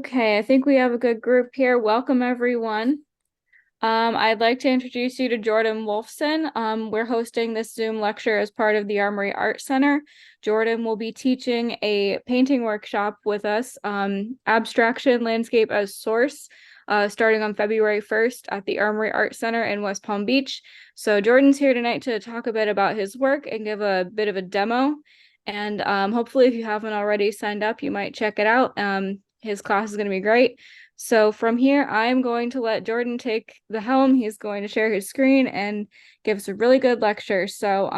Okay, I think we have a good group here. Welcome, everyone. I'd like to introduce you to Jordan Wolfson. We're hosting this Zoom lecture as part of the Armory Art Center. Jordan will be teaching a painting workshop with us, Abstraction Landscape as Source, starting on February 1st at the Armory Art Center in West Palm Beach. So Jordan's here tonight to talk a bit about his work and give a bit of a demo. And hopefully, if you haven't already signed up, you might check it out. His class is going to be great. So from here, I'm going to let Jordan take the helm. He's going to share his screen and give us a really good lecture. So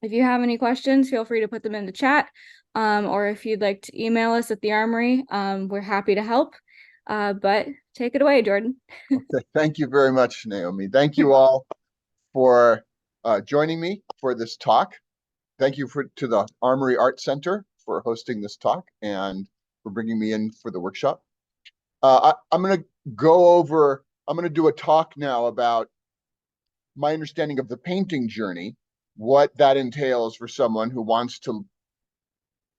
if you have any questions, feel free to put them in the chat. Or if you'd like to email us at the Armory, we're happy to help. But take it away, Jordan. Okay, thank you very much, Naomi. Thank you all for joining me for this talk. Thank you to the Armory Art Center for hosting this talk and for bringing me in for the workshop. I'm going to do a talk now about my understanding of the painting journey, what that entails for someone who wants to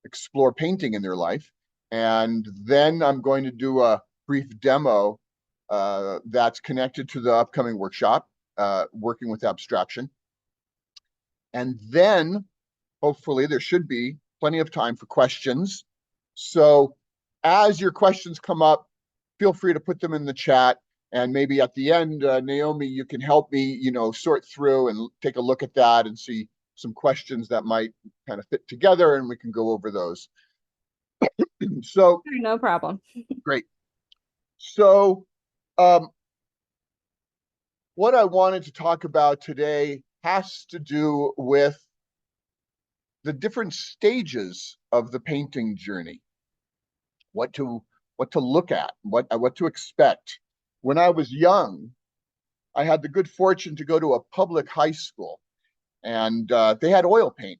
explore painting in their life. And then I'm going to do a brief demo that's connected to the upcoming workshop, working with abstraction. And then hopefully there should be plenty of time for questions. So as your questions come up, feel free to put them in the chat. And maybe at the end, Naomi, you can help me, sort through and take a look at that and see some questions that might kind of fit together, and we can go over those. So, No problem. great. So, um, what I wanted to talk about today has to do with the different stages of the painting journey. What to look at, what to expect. When I was young, I had the good fortune to go to a public high school, and they had oil paint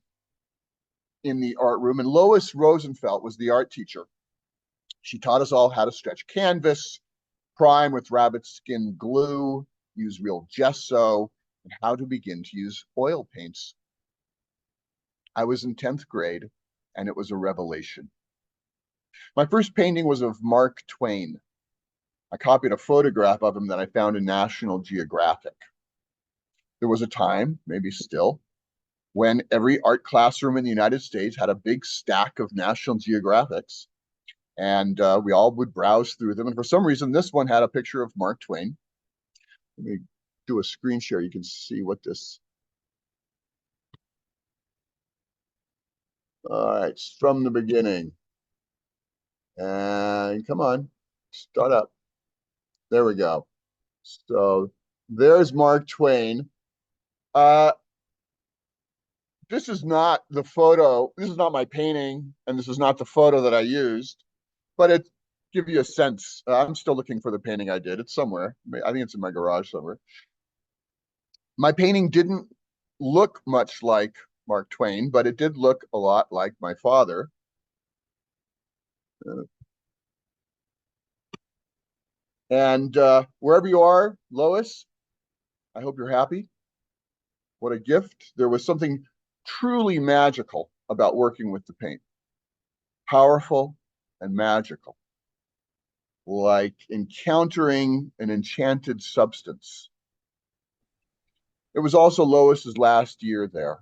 in the art room. And Lois Rosenfeld was the art teacher. She taught us all how to stretch canvas, prime with rabbit skin glue, use real gesso, and how to begin to use oil paints. I was in 10th grade, and it was a revelation. My first painting was of Mark Twain. I copied a photograph of him that I found in National Geographic. There was a time, maybe still, when every art classroom in the United States had a big stack of National Geographics, and we all would browse through them. And for some reason, this one had a picture of Mark Twain. Let me do a screen share. You can see what this. All right, it's from the beginning. And come on, start up. There we go. So there's Mark Twain. This is not the photo. This is not my painting, and this is not the photo that I used, but it give you a sense. I'm still looking for the painting I did. It's somewhere. I think it's in my garage somewhere. My painting didn't look much like Mark Twain, but it did look a lot like my father. And wherever you are, Lois, I hope you're happy. What a gift. There was something truly magical about working with the paint. Powerful and magical, like encountering an enchanted substance. It was also Lois's last year there.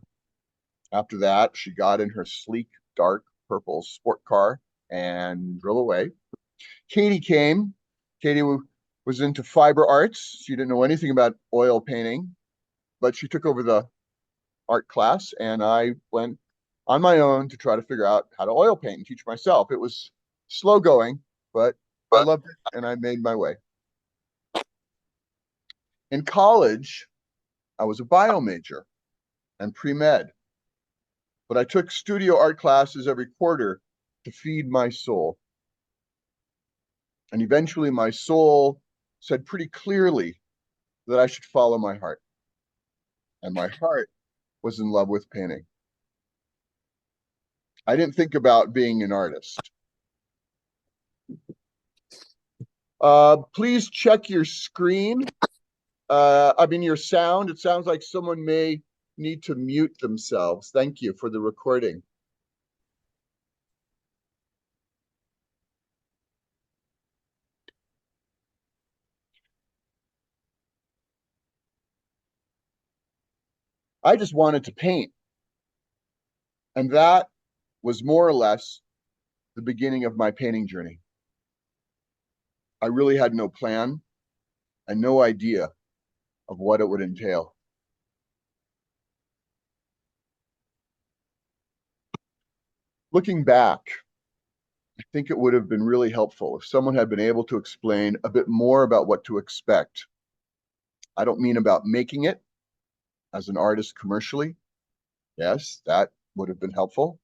After that, she got in her sleek, dark purple sport car and drove away. Katie came. Katie was into fiber arts. She didn't know anything about oil painting, but she took over the art class, and I went on my own to try to figure out how to oil paint and teach myself. It was slow going, but I loved it, and I made my way. In college, I was a bio major and pre-med, but I took studio art classes every quarter to feed my soul. And eventually my soul said pretty clearly that I should follow my heart. And my heart was in love with painting. I didn't think about being an artist. Please check your screen. Your sound. It sounds like someone may need to mute themselves. Thank you for the recording. I just wanted to paint. And that was more or less the beginning of my painting journey. I really had no plan and no idea of what it would entail. Looking back, I think it would have been really helpful if someone had been able to explain a bit more about what to expect. I don't mean about making it as an artist commercially. Yes, that would have been helpful.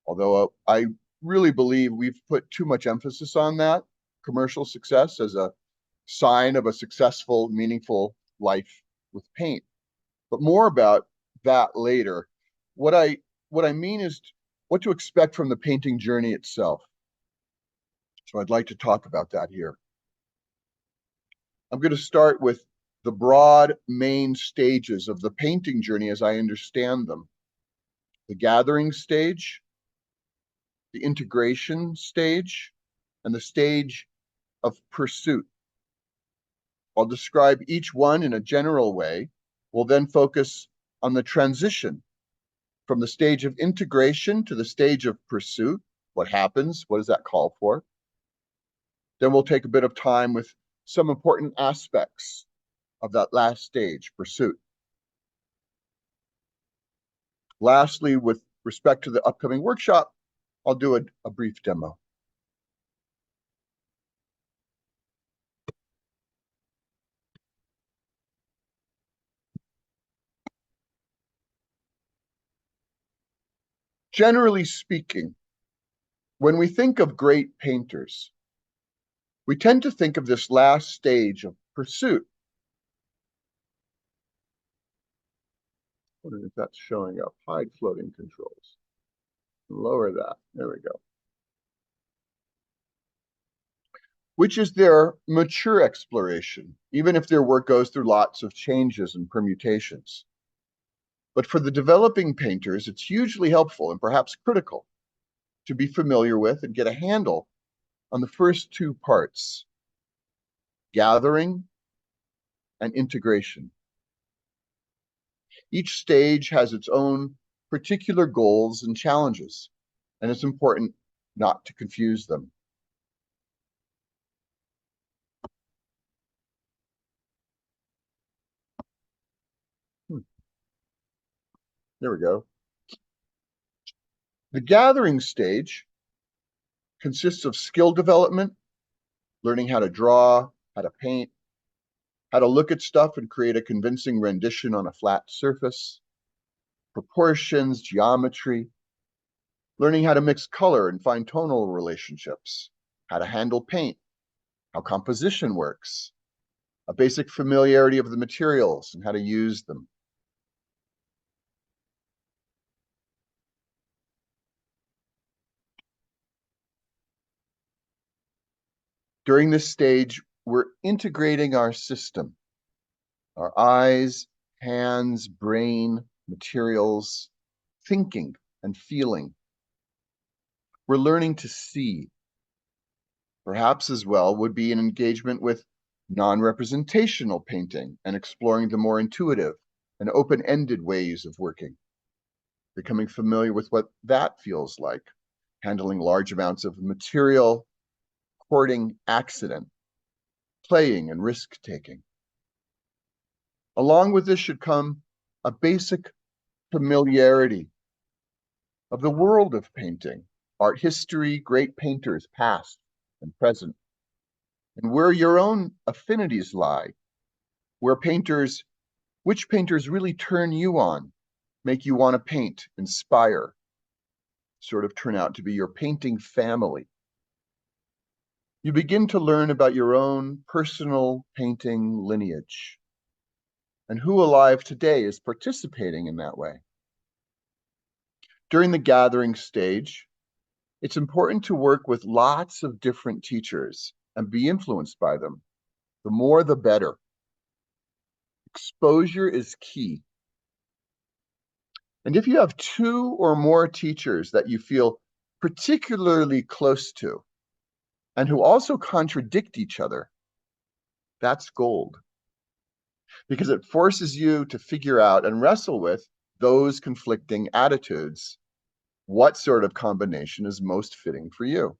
Although I really believe we've put too much emphasis on that commercial success as a sign of a successful, meaningful life with paint. But more about that later. What I what I mean is what to expect from the painting journey itself. So I'd like to talk about that here. I'm going to start with the broad main stages of the painting journey as I understand them. The gathering stage, the integration stage, and the stage of pursuit. I'll describe each one in a general way. We'll then focus on the transition from the stage of integration to the stage of pursuit. What happens? What does that call for? Then we'll take a bit of time with some important aspects of that last stage, pursuit. Lastly, with respect to the upcoming workshop, I'll do a brief demo. Generally speaking, when we think of great painters, we tend to think of this last stage of pursuit. I wonder if that's showing up. Hide floating controls. Lower that. There we go. Which is their mature exploration, even if their work goes through lots of changes and permutations. But for the developing painters, it's hugely helpful and perhaps critical to be familiar with and get a handle on the first two parts, gathering and integration. Each stage has its own particular goals and challenges, and it's important not to confuse them. There we go. The gathering stage consists of skill development, learning how to draw, how to paint, how to look at stuff and create a convincing rendition on a flat surface, proportions, geometry, learning how to mix color and find tonal relationships, how to handle paint, how composition works, a basic familiarity of the materials and how to use them. During this stage, we're integrating our system, our eyes, hands, brain, materials, thinking and feeling. We're learning to see. Perhaps as well would be an engagement with non-representational painting and exploring the more intuitive and open-ended ways of working. Becoming familiar with what that feels like, handling large amounts of material, courting accident, playing and risk-taking. Along with this should come a basic familiarity of the world of painting, art history, great painters, past and present, and where your own affinities lie, which painters really turn you on, make you want to paint, inspire, sort of turn out to be your painting family. You begin to learn about your own personal painting lineage and who alive today is participating in that way. During the gathering stage, it's important to work with lots of different teachers and be influenced by them. The more, the better. Exposure is key. And if you have two or more teachers that you feel particularly close to and who also contradict each other, that's gold. because it forces you to figure out and wrestle with those conflicting attitudes. What sort of combination is most fitting for you?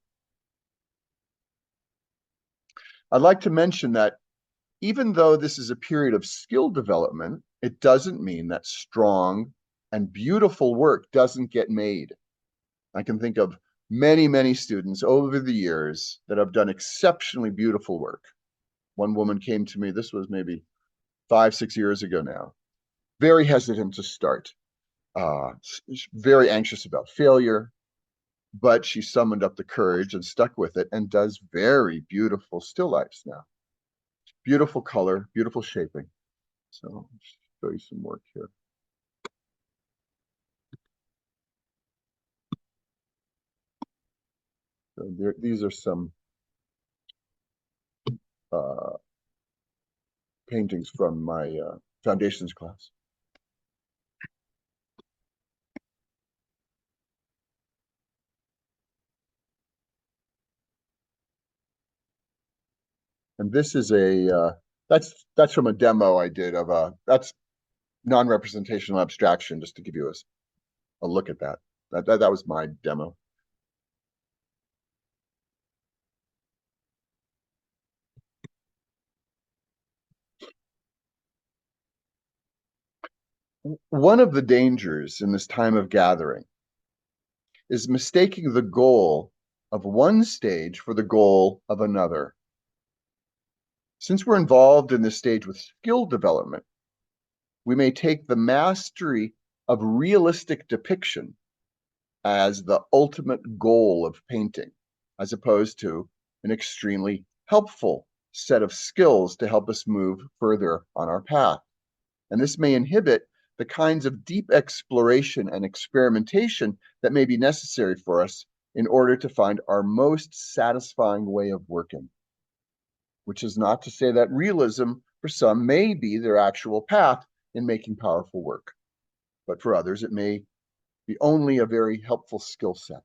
I'd like to mention that even though this is a period of skill development, it doesn't mean that strong and beautiful work doesn't get made. I can think of many, many students over the years that have done exceptionally beautiful work. One woman came to me, this was maybe 5, 6 years ago now, very hesitant to start, very anxious about failure, but she summoned up the courage and stuck with it and does very beautiful still lifes now. Beautiful color, beautiful shaping. So I'll show you some work here. So these are some uh, paintings from my foundations class. And this is that's from a demo I did of that's non-representational abstraction, just to give you a look at that. That was my demo. One of the dangers in this time of gathering is mistaking the goal of one stage for the goal of another. Since we're involved in this stage with skill development, we may take the mastery of realistic depiction as the ultimate goal of painting, as opposed to an extremely helpful set of skills to help us move further on our path. And this may inhibit the kinds of deep exploration and experimentation that may be necessary for us in order to find our most satisfying way of working. Which is not to say that realism for some may be their actual path in making powerful work, but for others it may be only a very helpful skill set.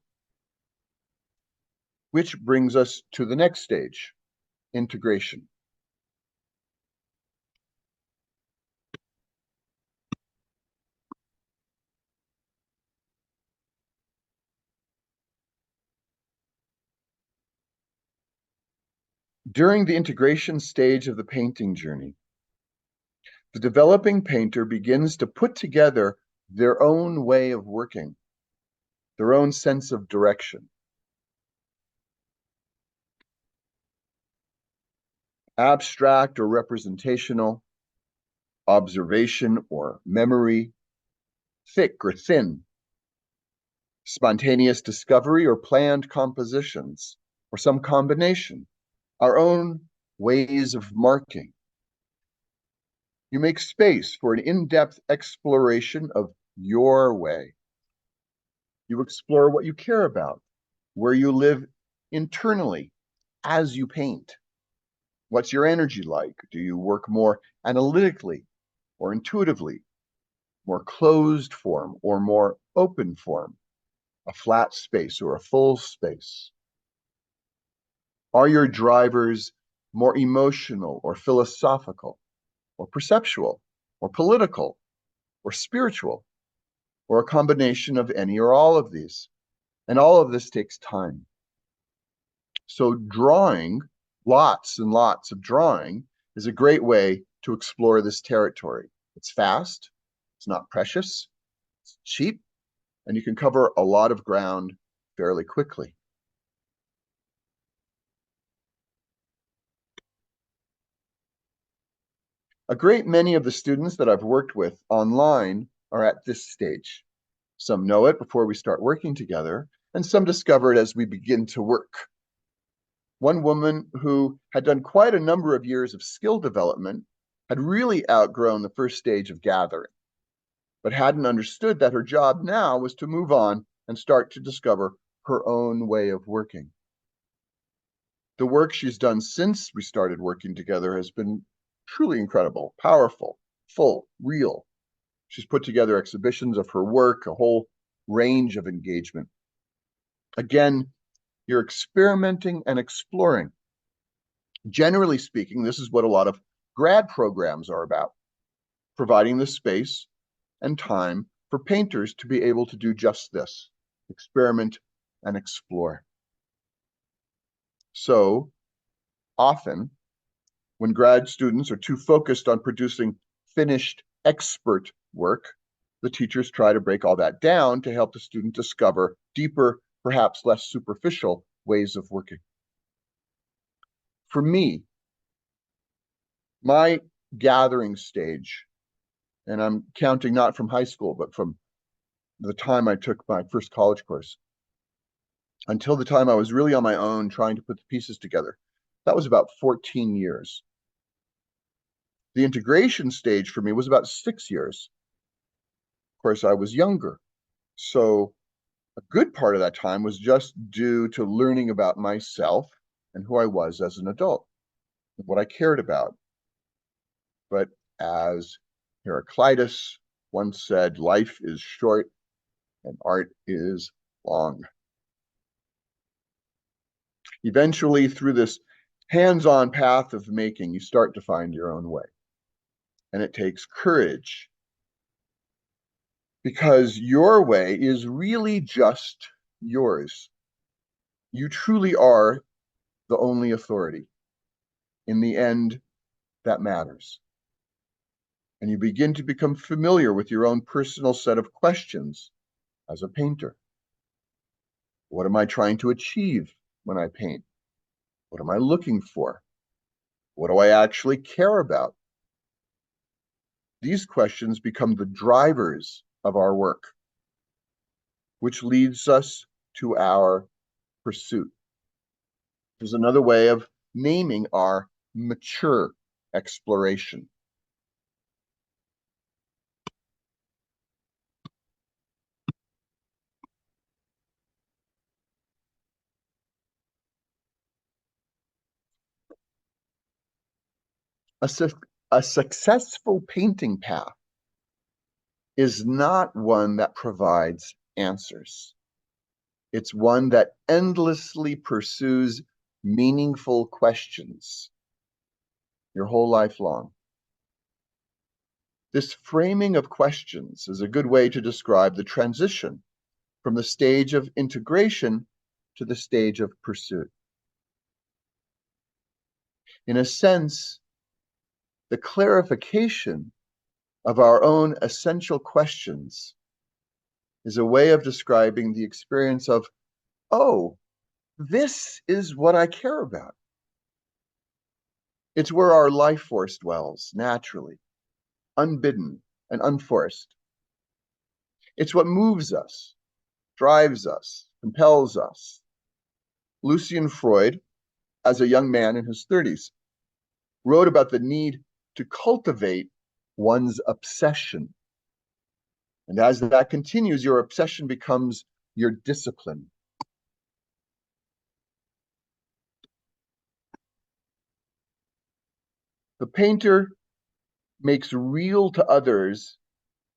Which brings us to the next stage, integration. During the integration stage of the painting journey, the developing painter begins to put together their own way of working, their own sense of direction. Abstract or representational, observation or memory, thick or thin, spontaneous discovery or planned compositions, or some combination, our own ways of marking. You make space for an in-depth exploration of your way. You explore what you care about, where you live internally as you paint. What's your energy like? Do you work more analytically or intuitively, more closed form or more open form, a flat space or a full space? Are your drivers more emotional or philosophical or perceptual or political or spiritual or a combination of any or all of these? And all of this takes time. So drawing, lots and lots of drawing, is a great way to explore this territory. It's fast, it's not precious, it's cheap, and you can cover a lot of ground fairly quickly. A great many of the students that I've worked with online are at this stage. Some know it before we start working together, and some discover it as we begin to work. One woman who had done quite a number of years of skill development had really outgrown the first stage of gathering, but hadn't understood that her job now was to move on and start to discover her own way of working. The work she's done since we started working together has been truly incredible, powerful, full, real. She's put together exhibitions of her work, a whole range of engagement. Again, you're experimenting and exploring. Generally speaking, this is what a lot of grad programs are about, providing the space and time for painters to be able to do just this, experiment and explore. So often, when grad students are too focused on producing finished expert work, the teachers try to break all that down to help the student discover deeper, perhaps less superficial ways of working. For me, my gathering stage, and I'm counting not from high school, but from the time I took my first college course until the time I was really on my own trying to put the pieces together, that was about 14 years. The integration stage for me was about 6 years. Of course, I was younger, so a good part of that time was just due to learning about myself and who I was as an adult, what I cared about. But as Heraclitus once said, life is short and art is long. Eventually, through this hands-on path of making, you start to find your own way. And it takes courage, because your way is really just yours. You truly are the only authority. In the end, that matters. And you begin to become familiar with your own personal set of questions as a painter. What am I trying to achieve when I paint? What am I looking for? What do I actually care about? These questions become the drivers of our work, which leads us to our pursuit. There's another way of naming our mature exploration. A successful painting path is not one that provides answers. It's one that endlessly pursues meaningful questions your whole life long. This framing of questions is a good way to describe the transition from the stage of integration to the stage of pursuit. In a sense, the clarification of our own essential questions is a way of describing the experience of, oh, this is what I care about. It's where our life force dwells naturally, unbidden and unforced. It's what moves us, drives us, compels us. Lucian Freud, as a young man in his 30s, wrote about the need to cultivate one's obsession. And as that continues, your obsession becomes your discipline. The painter makes real to others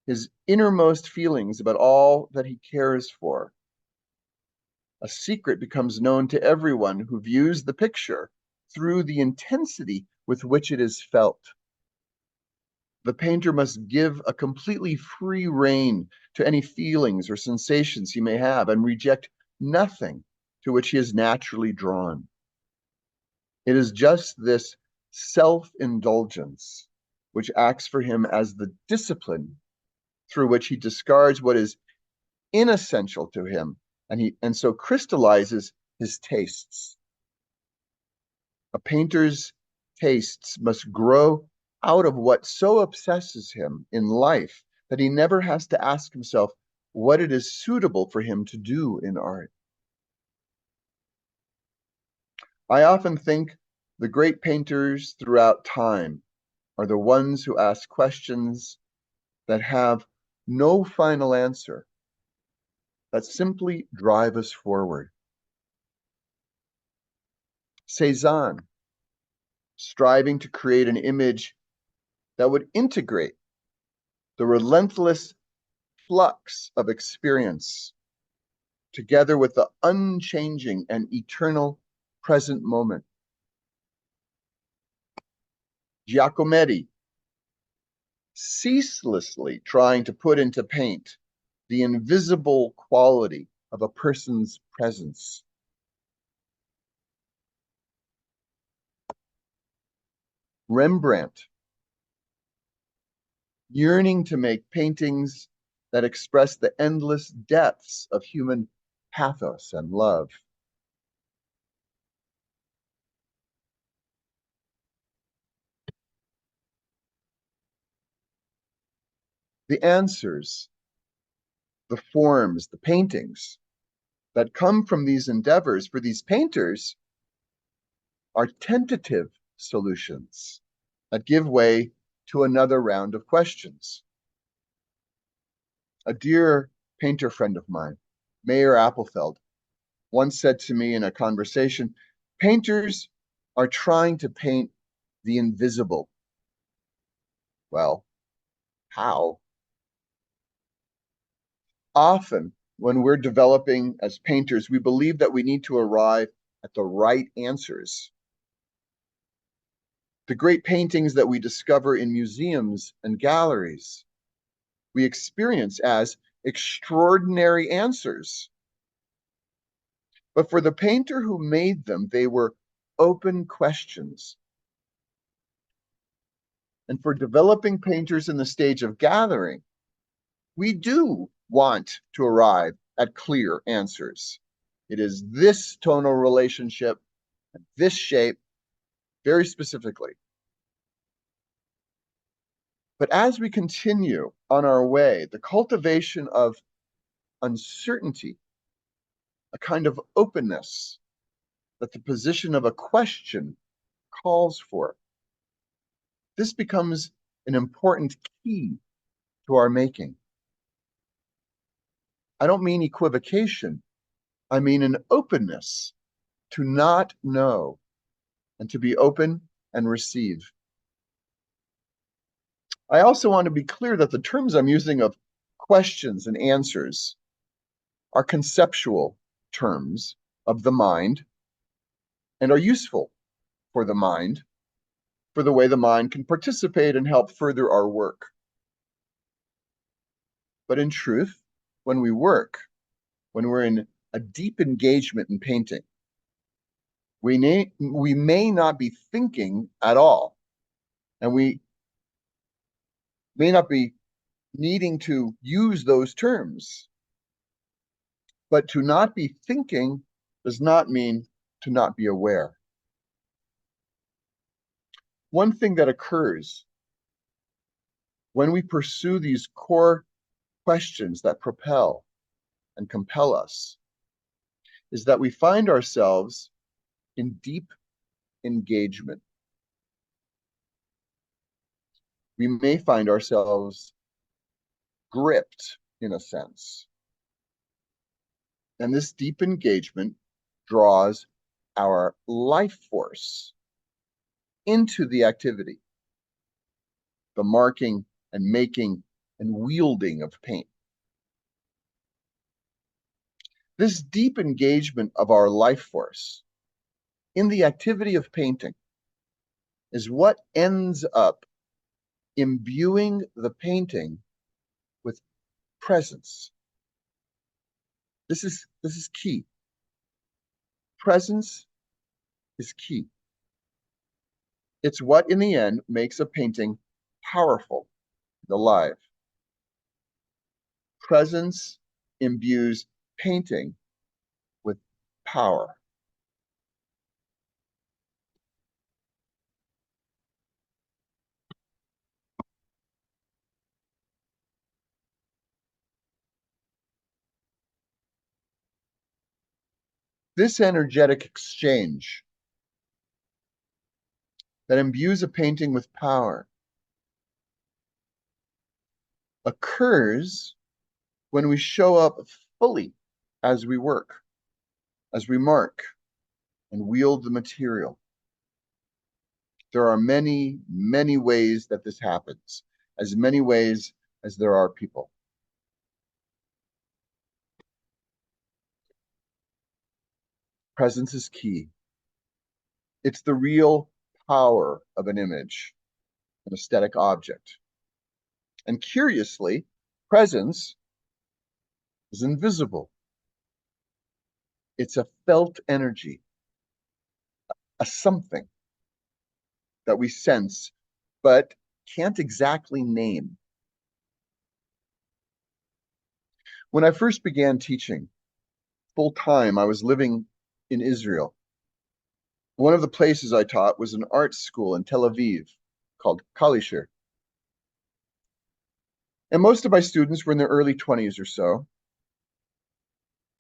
his innermost feelings about all that he cares for. A secret becomes known to everyone who views the picture through the intensity with which it is felt. The painter must give a completely free rein to any feelings or sensations he may have and reject nothing to which he is naturally drawn. It is just this self-indulgence which acts for him as the discipline through which he discards what is inessential to him, and so crystallizes his tastes. A painter's tastes must grow out of what so obsesses him in life that he never has to ask himself what it is suitable for him to do in art. I often think the great painters throughout time are the ones who ask questions that have no final answer, that simply drive us forward. Cézanne, striving to create an image that would integrate the relentless flux of experience together with the unchanging and eternal present moment. Giacometti, ceaselessly trying to put into paint the invisible quality of a person's presence. Rembrandt, yearning to make paintings that express the endless depths of human pathos and love. The answers, the forms, the paintings that come from these endeavors for these painters are tentative solutions that give way to another round of questions. A dear painter friend of mine, Mayer Appelfeld, once said to me in a conversation, painters are trying to paint the invisible. Well, how? Often, when we're developing as painters, we believe that we need to arrive at the right answers. The great paintings that we discover in museums and galleries, we experience as extraordinary answers. But for the painter who made them, they were open questions. And for developing painters in the stage of gathering, we do want to arrive at clear answers. It is this tonal relationship, this shape, very specifically. But as we continue on our way, the cultivation of uncertainty, a kind of openness that the position of a question calls for, this becomes an important key to our making. I don't mean equivocation. I mean an openness to not know and to be open and receive. I also want to be clear that the terms I'm using of questions and answers are conceptual terms of the mind and are useful for the mind, for the way the mind can participate and help further our work. But in truth, when we work, when we're in a deep engagement in painting, we may not be thinking at all, and we may not be needing to use those terms. But to not be thinking does not mean to not be aware. One thing that occurs when we pursue these core questions that propel and compel us is that we find ourselves in deep engagement. We may find ourselves gripped, in a sense. And this deep engagement draws our life force into the activity, the marking and making and wielding of paint. This deep engagement of our life force in the activity of painting is what ends up imbuing the painting with presence. This is key. Presence is key. It's what, in the end, makes a painting powerful and alive. Presence imbues painting with power. This energetic exchange that imbues a painting with power occurs when we show up fully as we work, as we mark and wield the material. There are many, many ways that this happens, as many ways as there are people. Presence is key. It's the real power of an image. an aesthetic object. And curiously, presence is invisible. It's a felt energy, a something that we sense, but can't exactly name. When I first began teaching full time, I was living in Israel. One of the places I taught was an art school in Tel Aviv called Kalisher. And most of my students were in their early 20s or so.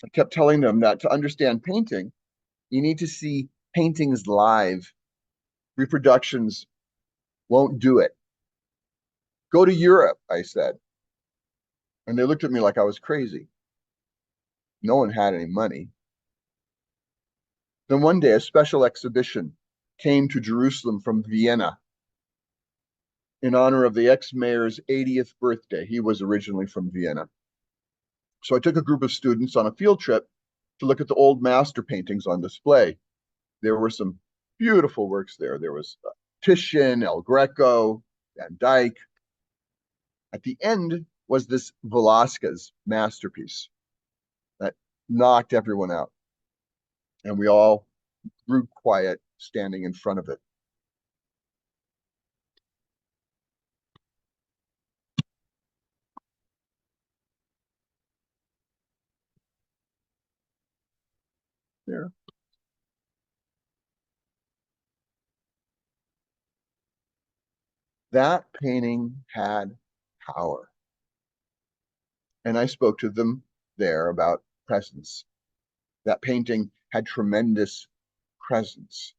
I kept telling them that to understand painting, you need to see paintings live. Reproductions won't do it. Go to Europe, I said. And they looked at me like I was crazy. No one had any money. Then one day, a special exhibition came to Jerusalem from Vienna in honor of the ex-mayor's 80th birthday. He was originally from Vienna. So I took a group of students on a field trip to look at the old master paintings on display. There were some beautiful works there. There was Titian, El Greco, Van Dyck. At the end was this Velázquez masterpiece that knocked everyone out. And we all grew quiet standing in front of it. There. That painting had power. And I spoke to them there about presence. That painting had tremendous presence.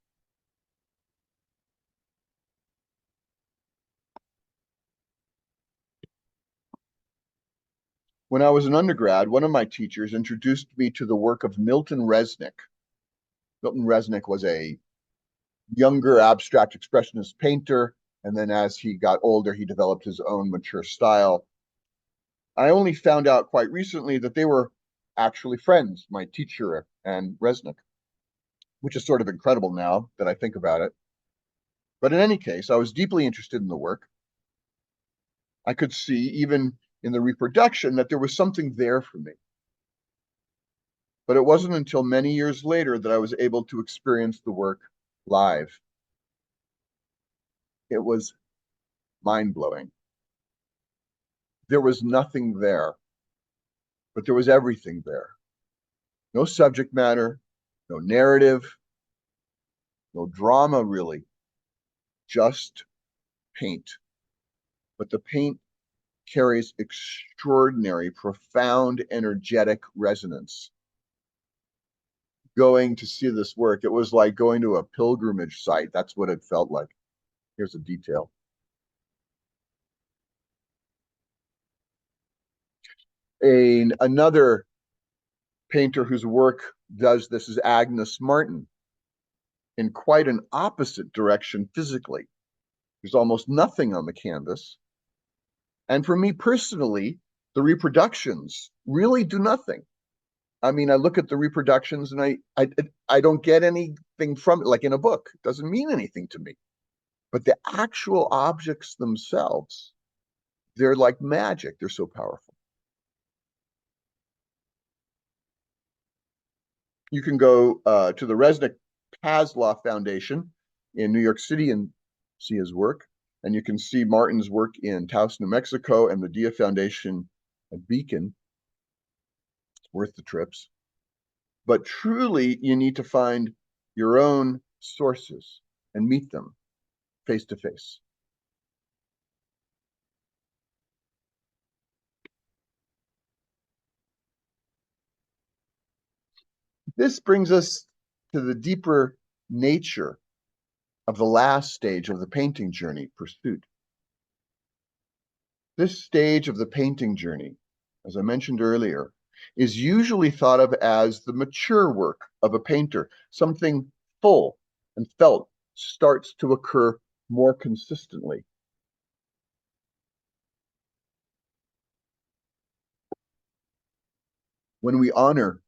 When I was an undergrad, one of my teachers introduced me to the work of Milton Resnick. Milton Resnick was a younger abstract expressionist painter, and then as he got older, he developed his own mature style. I only found out quite recently that they were actually friends, my teacher and Resnick, which is sort of incredible now that I think about it. But in any case, I was deeply interested in the work. I could see, even in the reproduction, that there was something there for me. But it wasn't until many years later that I was able to experience the work live. It was mind-blowing. There was nothing there, but there was everything there. No subject matter, no narrative, no drama really, just paint. But the paint carries extraordinary, profound, energetic resonance. Going to see this work, it was like going to a pilgrimage site. That's what it felt like. Here's a detail. Another painter whose work does this is Agnes Martin, in quite an opposite direction physically. There's almost nothing on the canvas. And for me personally, the reproductions really do nothing. I mean, I look at the reproductions and I don't get anything from it, like in a book. It doesn't mean anything to me. But the actual objects themselves, they're like magic. They're so powerful. You can go to the Resnick Pasloff Foundation in New York City and see his work. And you can see Martin's work in Taos, New Mexico, and the Dia Foundation at Beacon. It's worth the trips. But truly, you need to find your own sources and meet them face to face. This brings us to the deeper nature of the last stage of the painting journey, pursuit. This stage of the painting journey, as I mentioned earlier, is usually thought of as the mature work of a painter. Something full and felt starts to occur more consistently. When we honor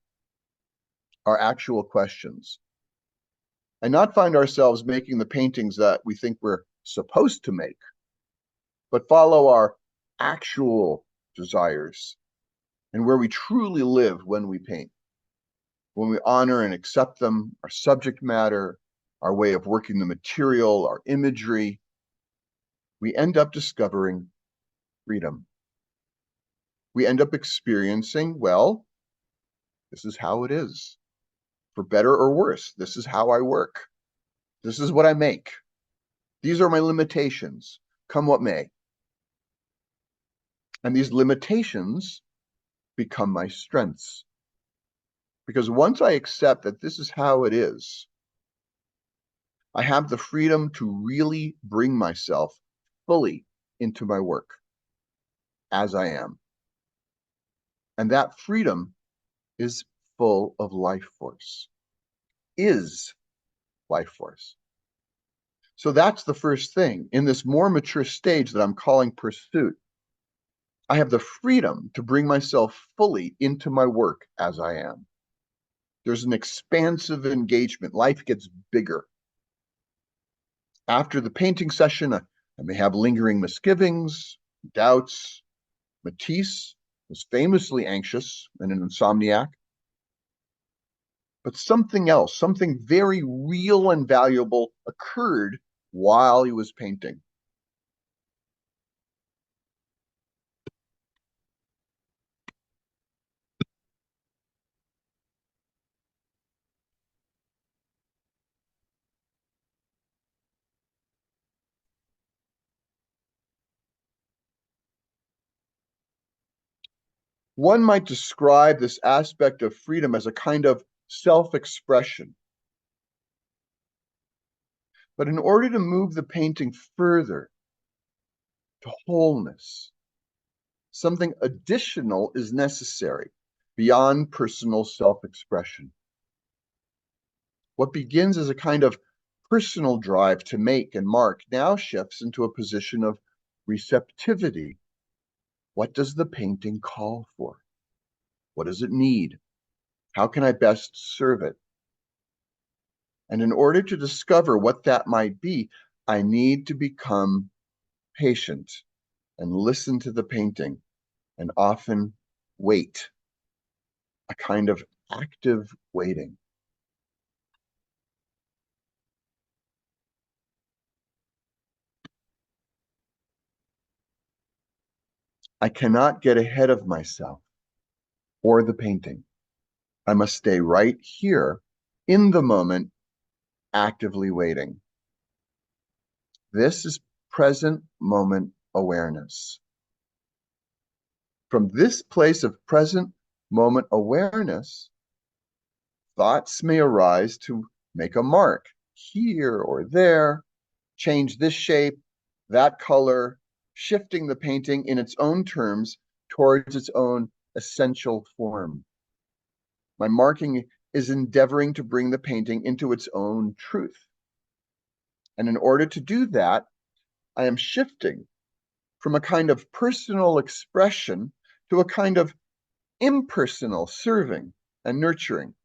our actual questions and not find ourselves making the paintings that we think we're supposed to make, but follow our actual desires and where we truly live when we paint. When we honor and accept them, our subject matter, our way of working the material, our imagery, we end up discovering freedom. We end up experiencing, well, this is how it is. For better or worse, this is how I work. This is what I make. These are my limitations, come what may. And these limitations become my strengths. Because once I accept that this is how it is, I have the freedom to really bring myself fully into my work as I am. And that freedom is full of life force, is life force. So that's the first thing. In this more mature stage that I'm calling pursuit, I have the freedom to bring myself fully into my work as I am. There's an expansive engagement. Life gets bigger. After the painting session, I may have lingering misgivings, doubts. Matisse was famously anxious and an insomniac. But something else, something very real and valuable occurred while he was painting. One might describe this aspect of freedom as a kind of self-expression. But in order to move the painting further to wholeness, something additional is necessary beyond personal self-expression. What begins as a kind of personal drive to make and mark now shifts into a position of receptivity. What does the painting call for? What does it need? How can I best serve it? And in order to discover what that might be, I need to become patient and listen to the painting and often wait, a kind of active waiting. I cannot get ahead of myself or the painting. I must stay right here in the moment, actively waiting. This is present moment awareness. From this place of present moment awareness, thoughts may arise to make a mark here or there, change this shape, that color, shifting the painting in its own terms towards its own essential form. My marking is endeavoring to bring the painting into its own truth. And in order to do that, I am shifting from a kind of personal expression to a kind of impersonal serving and nurturing.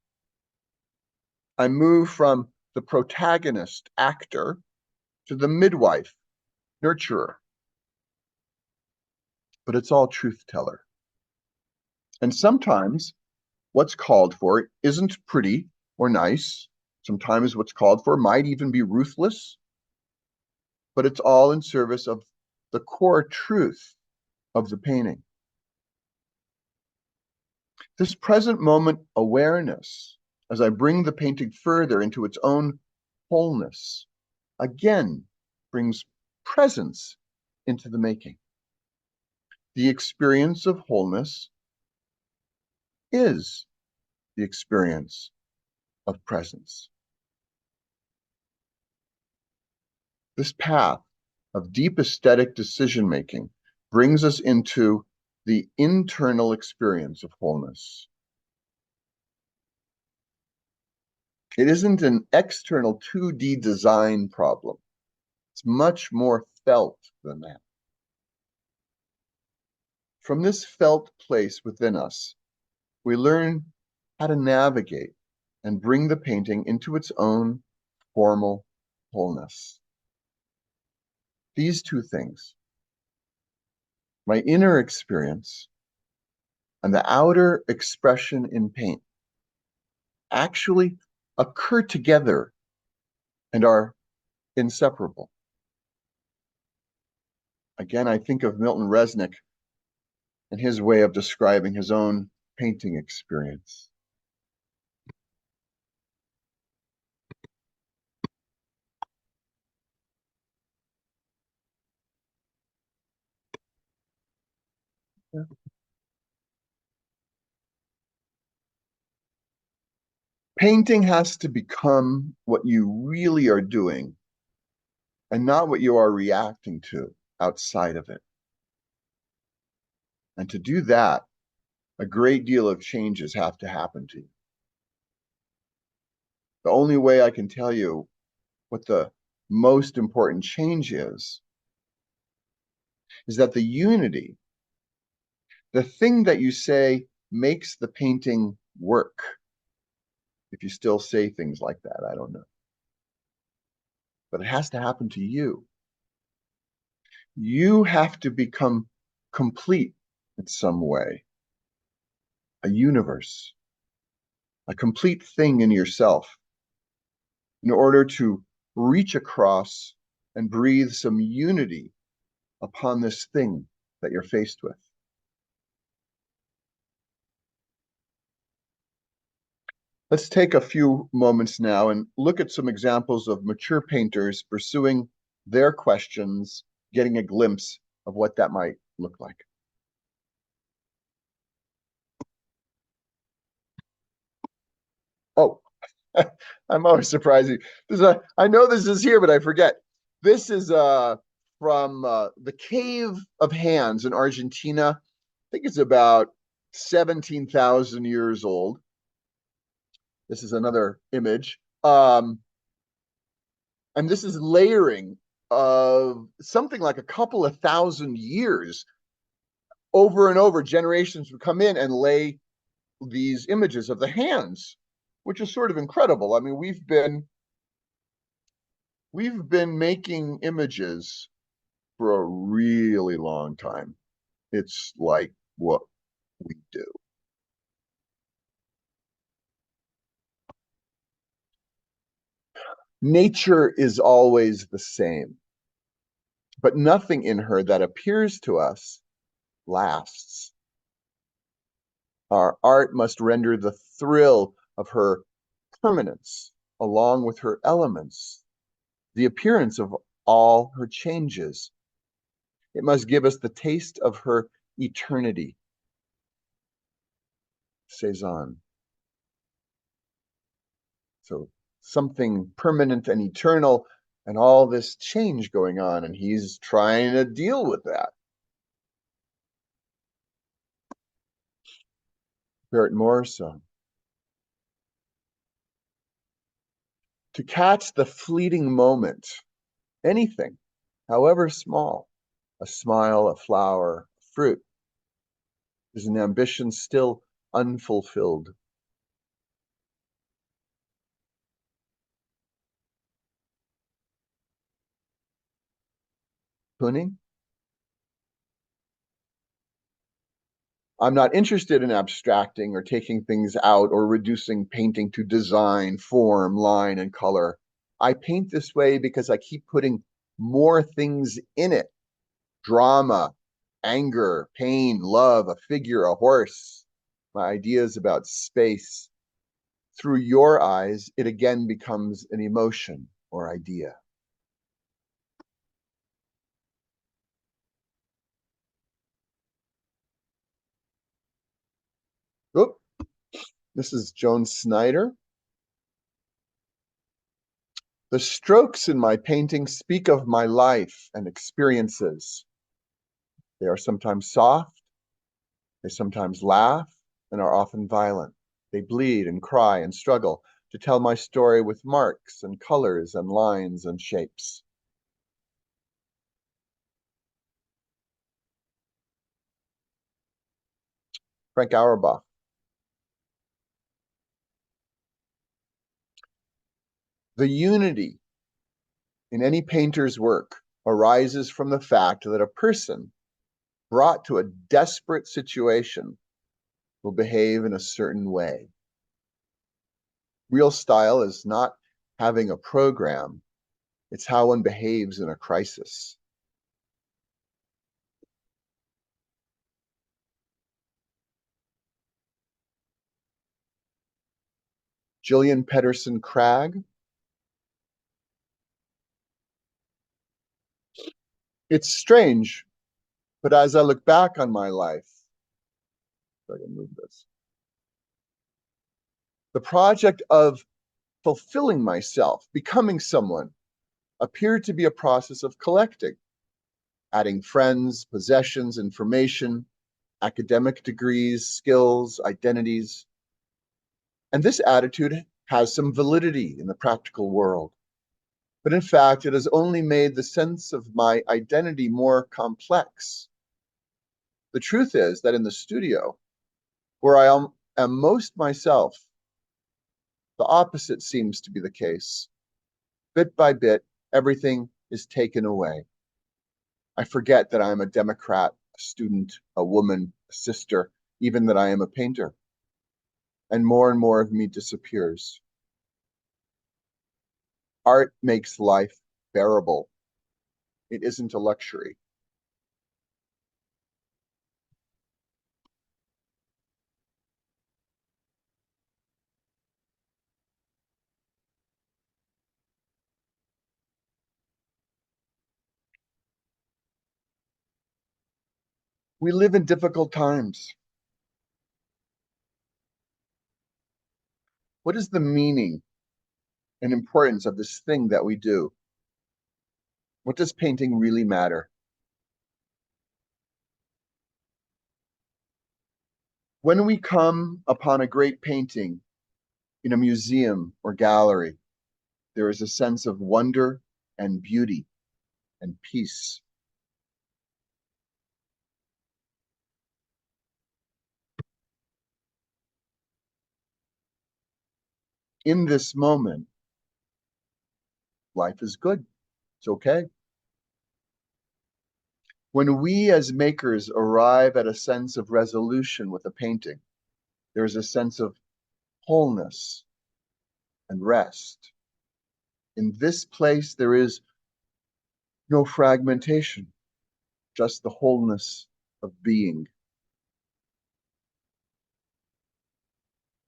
I move from the protagonist, actor, to the midwife, nurturer. But it's all truth teller. And sometimes what's called for isn't pretty or nice. Sometimes what's called for might even be ruthless, but it's all in service of the core truth of the painting. This present moment awareness, as I bring the painting further into its own wholeness, again brings presence into the making. The experience of wholeness is the experience of presence. This path of deep aesthetic decision-making brings us into the internal experience of wholeness. It isn't an external 2D design problem. It's much more felt than that. From this felt place within us, we learn how to navigate and bring the painting into its own formal wholeness. These two things, my inner experience, and the outer expression in paint actually occur together and are inseparable. Again, I think of Milton Resnick and his way of describing his own painting experience. Painting has to become what you really are doing and not what you are reacting to outside of it. And to do that, a great deal of changes have to happen to you. The only way I can tell you what the most important change is that the unity, the thing that you say makes the painting work, if you still say things like that, I don't know. But it has to happen to you. You have to become complete in some way, a universe, a complete thing in yourself, in order to reach across and breathe some unity upon this thing that you're faced with. Let's take a few moments now and look at some examples of mature painters pursuing their questions, getting a glimpse of what that might look like. Oh, I'm always surprised. I know this is here, but I forget. This is from the Cave of Hands in Argentina. I think it's about 17,000 years old. This is another image. And this is layering of something like a couple of thousand years. Over and over, generations would come in and lay these images of the hands, which is sort of incredible. I mean, we've been making images for a really long time. It's like what we do. Nature is always the same, but nothing in her that appears to us lasts. Our art must render the thrill of her permanence along with her elements, the appearance of all her changes. It must give us the taste of her eternity. Cezanne. So something permanent and eternal, and all this change going on, and he's trying to deal with that. Barrett Morrison. To catch the fleeting moment, anything, however small, a smile, a flower, a fruit, is an ambition still unfulfilled. Pruning? I'm not interested in abstracting or taking things out or reducing painting to design, form, line, and color. I paint this way because I keep putting more things in it. Drama, anger, pain, love, a figure, a horse. My ideas about space. Through your eyes, it again becomes an emotion or idea. Oop, this is Joan Snyder. The strokes in my painting speak of my life and experiences. They are sometimes soft, they sometimes laugh, and are often violent. They bleed and cry and struggle to tell my story with marks and colors and lines and shapes. Frank Auerbach. The unity in any painter's work arises from the fact that a person brought to a desperate situation, will behave in a certain way. Real style is not having a program, it's how one behaves in a crisis. Gillian Pedersen Cragg. It's strange, but as I look back on my life, if I can move this, the project of fulfilling myself, becoming someone, appeared to be a process of collecting, adding friends, possessions, information, academic degrees, skills, identities. And this attitude has some validity in the practical world. But in fact, it has only made the sense of my identity more complex. The truth is that in the studio, where am most myself, the opposite seems to be the case. Bit by bit, everything is taken away. I forget that I am a Democrat, a student, a woman, a sister, even that I am a painter. And more of me disappears. Art makes life bearable. It isn't a luxury. We live in difficult times. What is the meaning and importance of this thing that we do? What does painting really matter? When we come upon a great painting in a museum or gallery, there is a sense of wonder and beauty and peace. In this moment, life is good. It's okay. When we as makers arrive at a sense of resolution with a painting, there is a sense of wholeness and rest. In this place, there is no fragmentation, just the wholeness of being.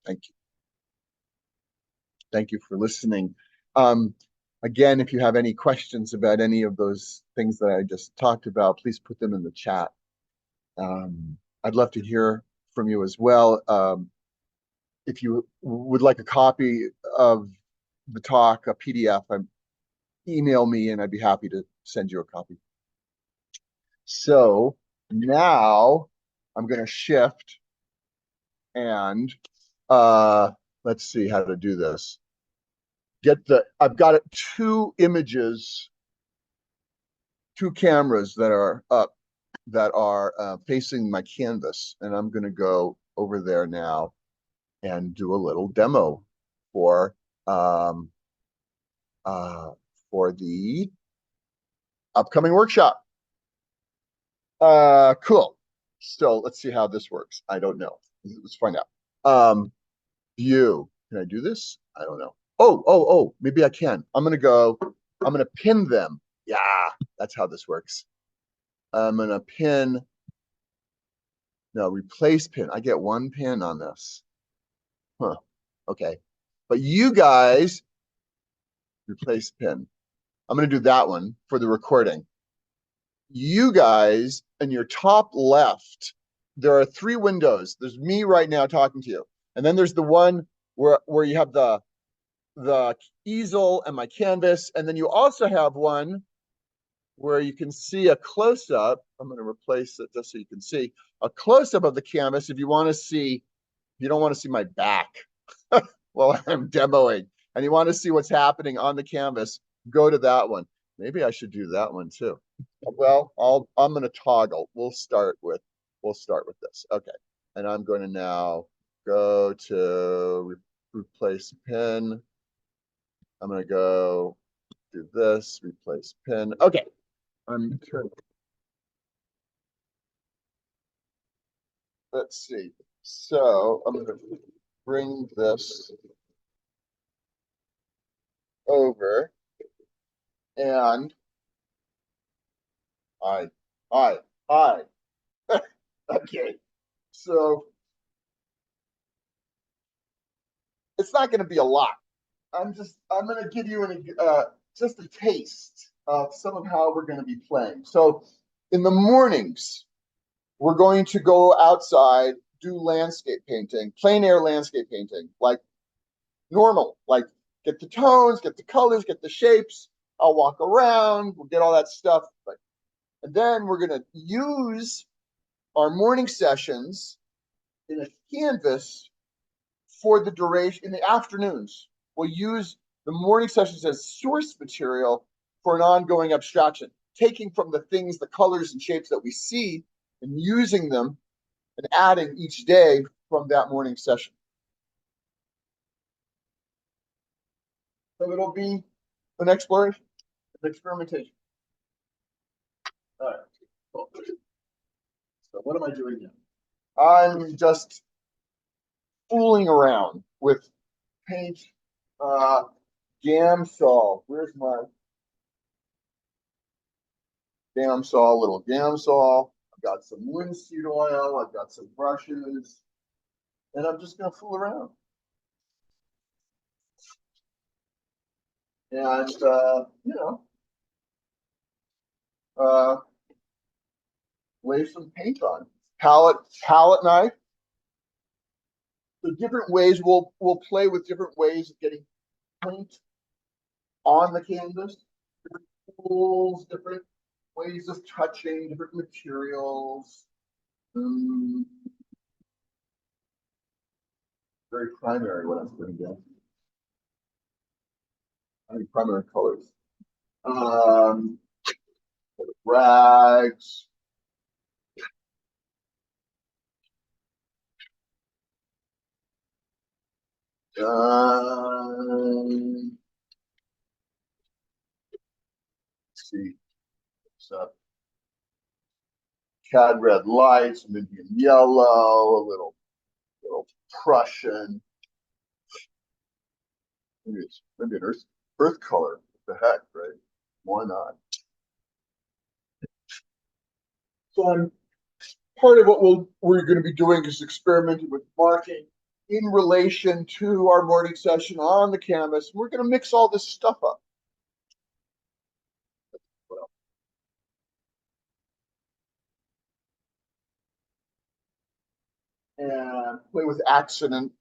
Thank you. Thank you for listening. Um, Again, if you have any questions about any of those things that I just talked about, please put them in the chat. I'd love to hear from you as well. If you would like a copy of the talk, a PDF, email me and I'd be happy to send you a copy. So now I'm going to shift and let's see how to do this. I've got two images, two cameras that are up that are facing my canvas, and I'm going to go over there now and do a little demo for um, uh, for the upcoming workshop. Cool. So let's see how this works. I don't know. Let's find out. View. Can I do this? I don't know. Oh, maybe I can. I'm gonna pin them. Yeah, that's how this works. I'm gonna pin, no, replace pin. I get one pin on this. Huh. Okay. But you guys, replace pin. I'm gonna do that one for the recording. You guys, in your top left, there are three windows. There's me right now talking to you. And then there's the one where you have the easel and my canvas. And then you also have one where you can see a close-up. I'm going to replace it just so you can see a close-up of the canvas if you want to see, if you don't want to see my back while I'm demoing and you want to see what's happening on the canvas, go to that one. Maybe I should do that one too. Well, I'm going to toggle. We'll start with this. Okay. And I'm going to now go to replace pin. I'm going to go do this, replace pin. Okay. I'm turning. let's see. So I'm going to bring this over and hi, hi, hi. Okay. So it's not going to be a lot. I'm going to give you just a taste of some of how we're going to be playing. So in the mornings, we're going to go outside, do landscape painting, plein air landscape painting, like normal, like get the tones, get the colors, get the shapes. I'll walk around, we'll get all that stuff. And then we're going to use our morning sessions in a canvas for the duration in the afternoons. We'll use the morning sessions as source material for an ongoing abstraction, taking from the things, the colors and shapes that we see and using them and adding each day from that morning session. So it'll be an exploration, an experimentation. All right. Cool. So what am I doing now? I'm just fooling around with paint, uh, Gamsol. Where's my Gamsol? Little Gamsol. I've got some linseed oil. I've got some brushes, and I'm just gonna fool around and uh, lay some paint on. Palette knife. The different ways we'll play with different ways of getting paint on the canvas, different tools, different ways of touching, different materials. Um, Very primary what I'm putting down. I mean, primary colors. Um, Rags. Let's see. So, cad red lights, Indian yellow, a little Prussian. Maybe an earth color. What the heck, right? Why not? So I'm part of what we're going to be doing is experimenting with marking in relation to our morning session on the canvas. We're going to mix all this stuff up and play with accident.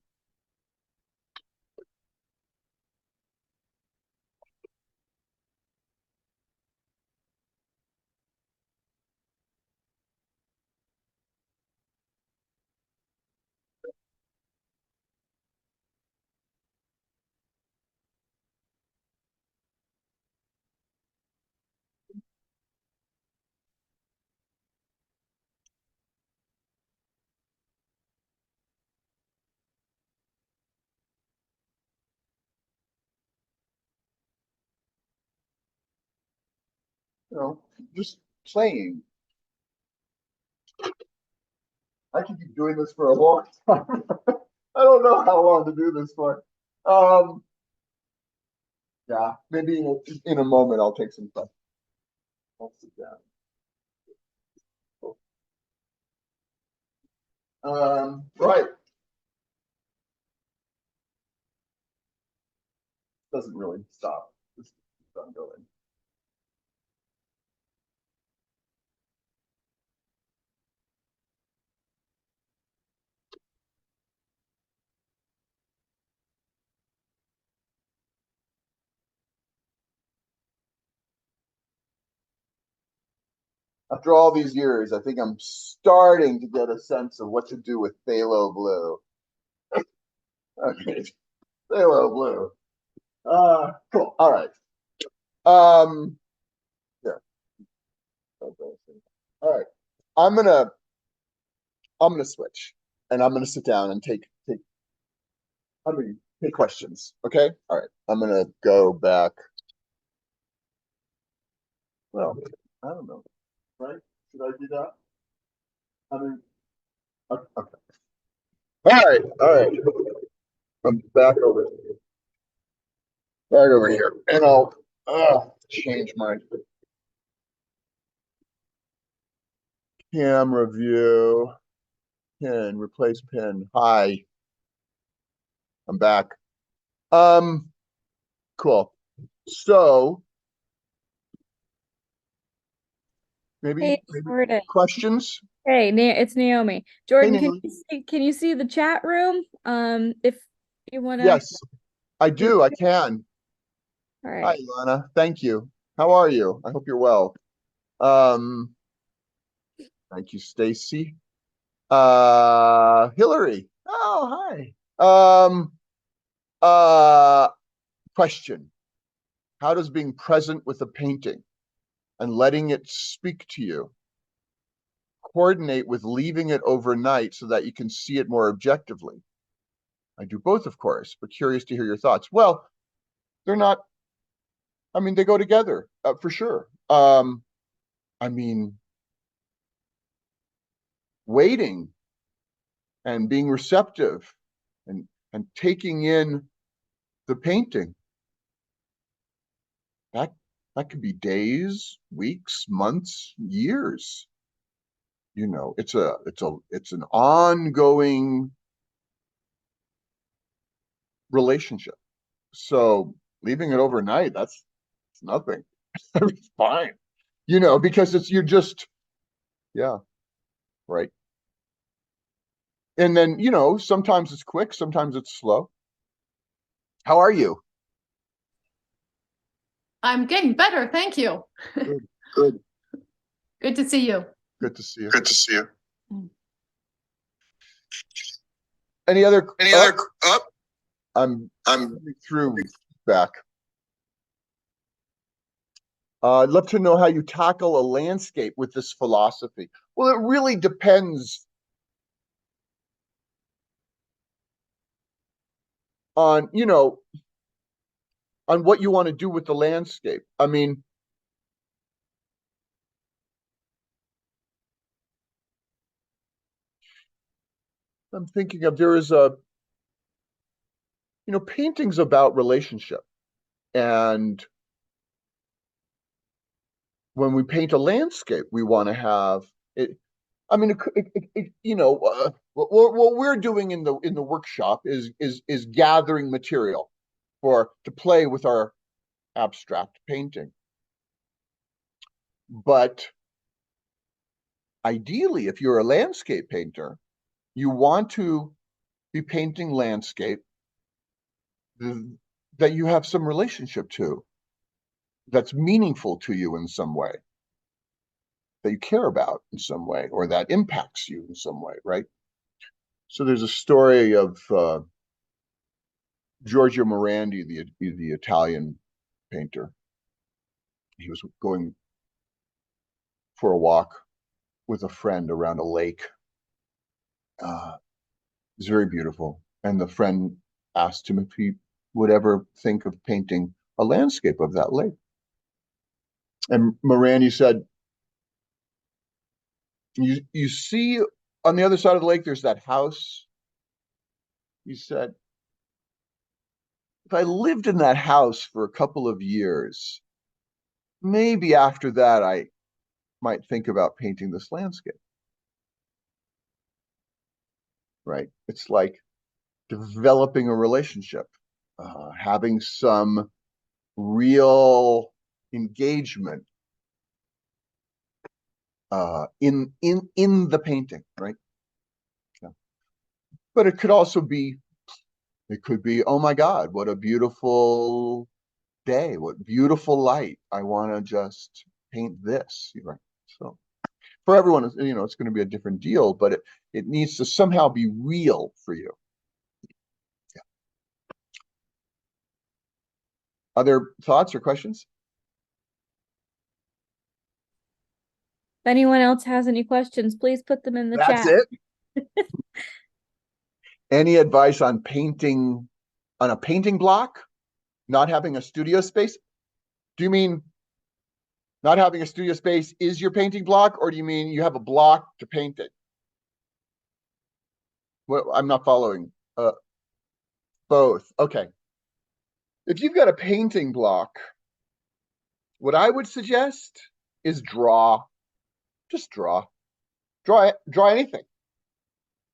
You know, just playing. I could keep doing this for a long time. I don't know how long to do this for. Um, yeah, maybe in a moment I'll take some time. I'll sit down. Right. Doesn't really stop. Just keeps on going. After all these years, I think I'm starting to get a sense of what to do with phthalo blue. Okay, phthalo blue. Cool. All right. Yeah. All right. I'm gonna I'm gonna switch, and I'm gonna sit down and take. I mean, take questions. Okay. All right. I'm gonna go back. Well, I don't know. Right? Should I do that? I mean, Okay. All right, all right. I'm back over here, and I'll change my camera view. Pin, replace pin. Hi, I'm back. Um, cool. So Hey, maybe Jordan. questions. Hey, it's Naomi. Hey, Jordan, Naomi. can you see the chat room? If you wanna, Yes, I you do. I can. all Hi, right. Lana. Thank you. How are you? I hope you're well. Um, thank you, Stacy. Hillary. Oh, hi. Uh, question. How does being present with a painting and letting it speak to you coordinate with leaving it overnight so that you can see it more objectively? I do both, of course, but curious to hear your thoughts. Well, they're not, I mean, they go together for sure. I mean, waiting and being receptive and taking in the painting, that that could be days, weeks, months, years. You know, it's an ongoing relationship. So leaving it overnight, it's nothing. It's fine. You know, because you're just, yeah, right. And then, you know, sometimes it's quick, sometimes it's slow. How are you? I'm getting better, thank you. Good, good, Good to see you. good to see you. Good to see you. Any other Any other up? I'm I'm through back. I'd love to know how you tackle a landscape with this philosophy. Well, it really depends on, you know, on what you want to do with the landscape. I mean, I'm thinking of there is a, you know, painting's about relationship. And when we paint a landscape, we want to have it. I mean, you know, what we're doing in the workshop is gathering material for to play with our abstract painting. But ideally, if you're a landscape painter, you want to be painting landscape that you have some relationship to, that's meaningful to you in some way, that you care about in some way, or that impacts you in some way, right? So there's a story of Giorgio Morandi, the Italian painter. He was going for a walk with a friend around a lake. It's very beautiful. And the friend asked him if he would ever think of painting a landscape of that lake. And Morandi said, you see on the other side of the lake, there's that house. He said, if I lived in that house for a couple of years, maybe after that I might think about painting this landscape, right? It's like developing a relationship, having some real engagement in the painting, right? Yeah. But it could also be, it could be, oh my God, what a beautiful day, what beautiful light. I want to just paint this, right? So for everyone, you know, it's going to be a different deal, but it needs to somehow be real for you. Yeah. Other thoughts or questions? If anyone else has any questions, please put them in the That's chat. it. Any advice on painting on a painting block? Not having a studio space? Do you mean not having a studio space is your painting block, or do you mean you have a block to paint it? Well, I'm not following. Both. Okay. If you've got a painting block, what I would suggest is draw. Just draw. Draw anything.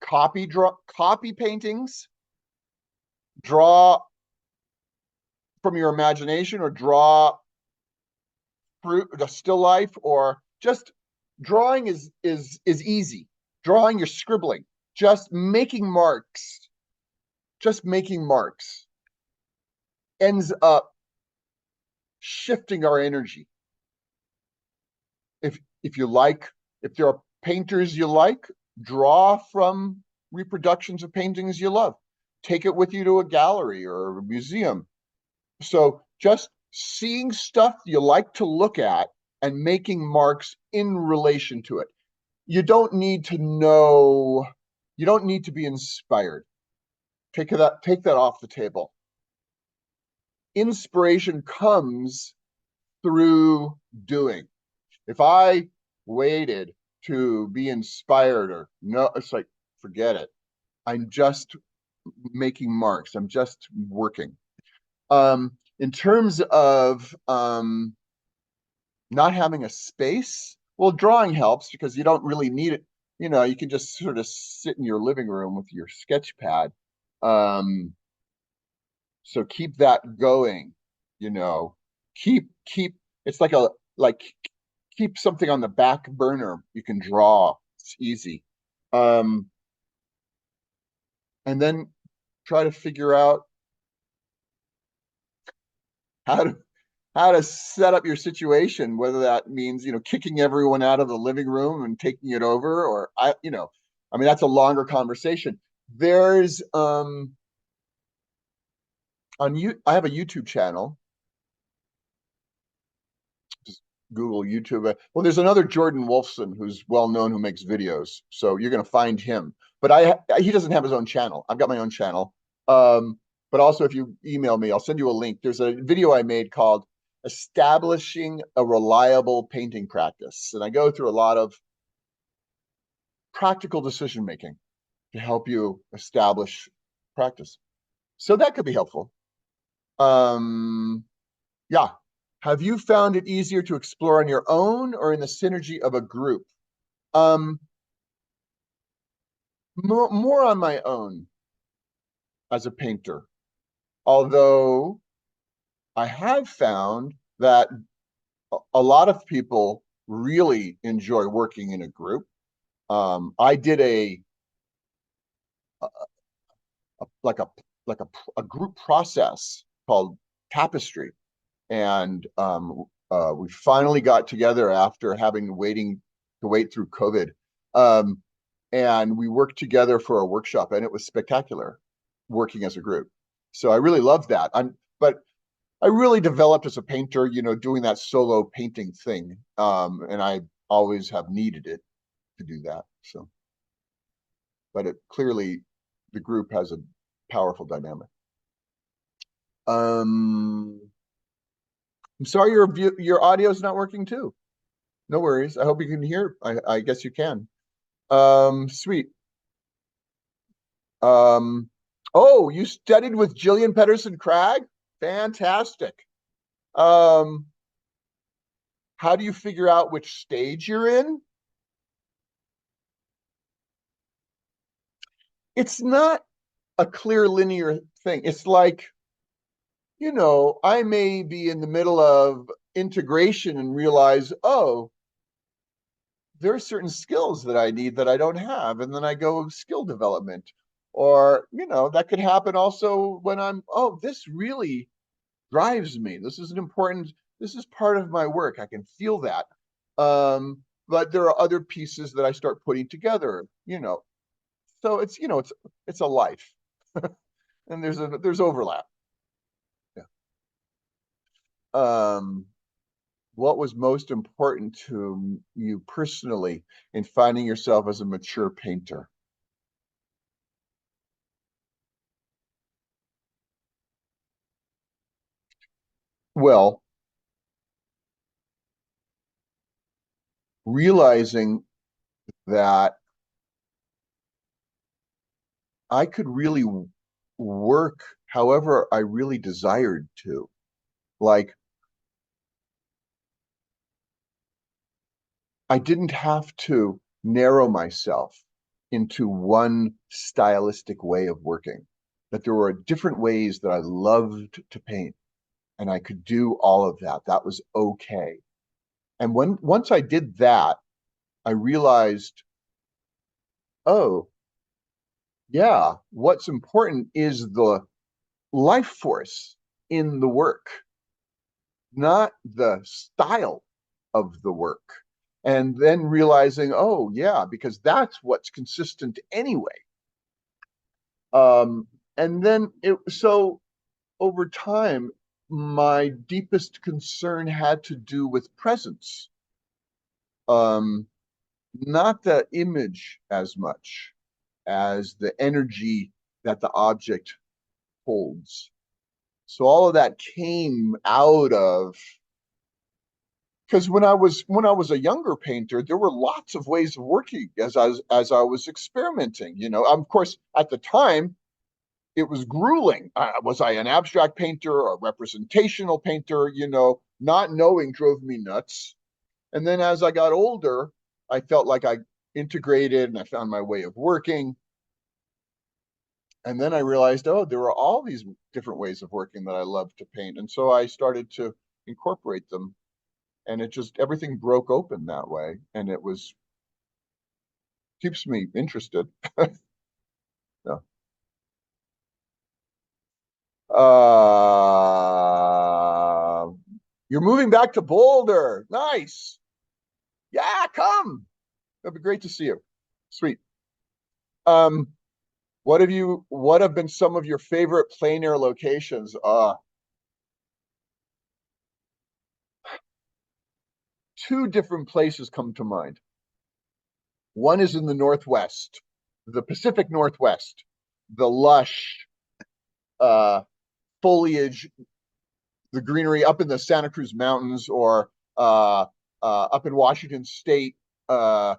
Copy paintings, draw from your imagination, or draw fruit, a still life, or just drawing is easy. Drawing, you're scribbling, just making marks, ends up shifting our energy. If you like, if there are painters you like, draw from reproductions of paintings you love. Take it with you to a gallery or a museum. So just seeing stuff you like to look at and making marks in relation to it. You don't need to know, you don't need to be inspired. Take that off the table. Inspiration comes through doing. If I waited to be inspired, or no, it's like, forget it. I'm just making marks. I'm just working. In terms of not having a space, well, drawing helps because you don't really need it. You can just sort of sit in your living room with your sketch pad. Um, so keep that going, you know, keep, it's like keep something on the back burner. You can draw. It's easy. Um, and then try to figure out how to how to set up your situation, whether that means, kicking everyone out of the living room and taking it over, or I mean, that's a longer conversation. There's on you I have a YouTube channel. Just Google YouTube. Well, there's another Jordan Wolfson who's well known, who makes videos. So you're going to find him. But he doesn't have his own channel. I've got my own channel. But also, if you email me, I'll send you a link. There's a video I made called Establishing a Reliable Painting Practice. And I go through a lot of practical decision making to help you establish practice. So that could be helpful. Yeah. Have you found it easier to explore on your own or in the synergy of a group? Um, more on my own as a painter. Although I have found that a lot of people really enjoy working in a group. I did a like a a group process called Tapestry, and we finally got together after having to wait through COVID, um, and we worked together for a workshop, and it was spectacular working as a group. So I really loved that. But I really developed as a painter, doing that solo painting thing, and I always have needed it to do that. So, but it clearly, the group has a powerful dynamic. I'm sorry your audio is not working too. No worries. I hope you can hear. I guess you can. Sweet. Um, oh, you studied with Jillian Pedersen Cragg? Fantastic. Um, how do you figure out which stage you're in? It's not a clear linear thing. It's like, I may be in the middle of integration and realize, oh, there are certain skills that I need that I don't have. And then I go skill development. Or, that could happen also when oh, this really drives me. This is part of my work. I can feel that. But there are other pieces that I start putting together, So it's a life. And there's overlap. Yeah. Um, what was most important to you personally in finding yourself as a mature painter? Well, realizing that I could really work however I really desired to. Like, I didn't have to narrow myself into one stylistic way of working, that there were different ways that I loved to paint, and I could do all of that. That was okay. And once I did that, I realized, oh, yeah, what's important is the life force in the work, not the style of the work. And then realizing, oh, yeah, because that's what's consistent anyway. And then so over time, my deepest concern had to do with presence, um, not the image as much as the energy that the object holds. So all of that came out of, because when I was a younger painter, there were lots of ways of working as I was experimenting. Of course, at the time, it was grueling. Was I an abstract painter or a representational painter? Not knowing drove me nuts. And then as I got older, I felt like I integrated and I found my way of working. And then I realized, oh, there were all these different ways of working that I love to paint. And so I started to incorporate them. And it just, everything broke open that way. And it keeps me interested. Yeah. You're moving back to Boulder. Nice. Yeah, come. It'd be great to see you. Sweet. Um, what have been some of your favorite plein air locations? Two different places come to mind. One is in the Northwest, the Pacific Northwest, the lush foliage, the greenery up in the Santa Cruz Mountains, or up in Washington State. My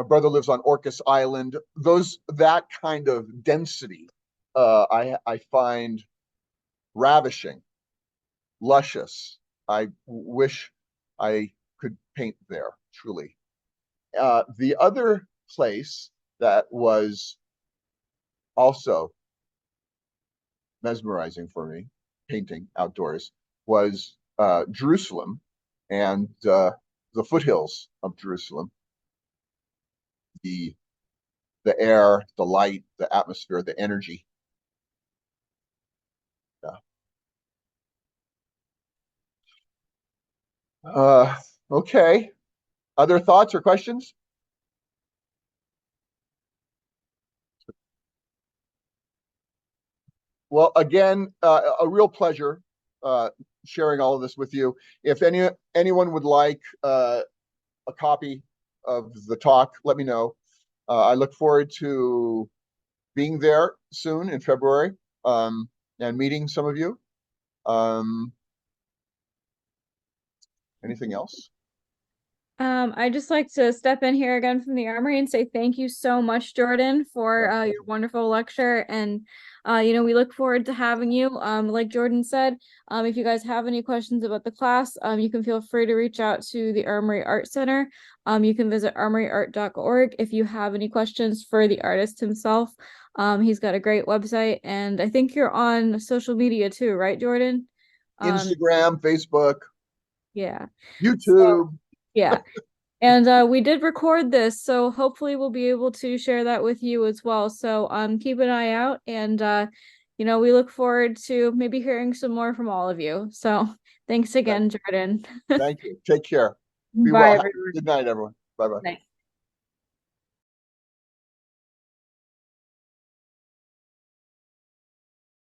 brother lives on Orcas Island. That kind of density, I find ravishing, luscious. I wish I could paint there, truly. The other place that was also mesmerizing for me, painting outdoors, was Jerusalem and the foothills of Jerusalem. The the air, the light, the atmosphere, the energy. Yeah. Okay. Other thoughts or questions? Well, again, a real pleasure sharing all of this with you. If anyone would like a copy of the talk, let me know. I look forward to being there soon in February, and meeting some of you. Um, Anything else? I'd just like to step in here again from the Armory and say thank you so much, Jordan, for Yeah. your wonderful lecture. And we look forward to having you. Like Jordan said, if you guys have any questions about the class, you can feel free to reach out to the Armory Art Center. You can visit armoryart.org if you have any questions for the artist himself. He's got a great website, and I think you're on social media too, right, Jordan? Instagram, Facebook, Yeah. So, YouTube. yeah. And we did record this, so hopefully we'll be able to share that with you as well. So keep an eye out, and we look forward to maybe hearing some more from all of you. So thanks again, Jordan. Thank you. Take care. Be Bye, well. everyone. Good night, everyone. Bye bye. Night.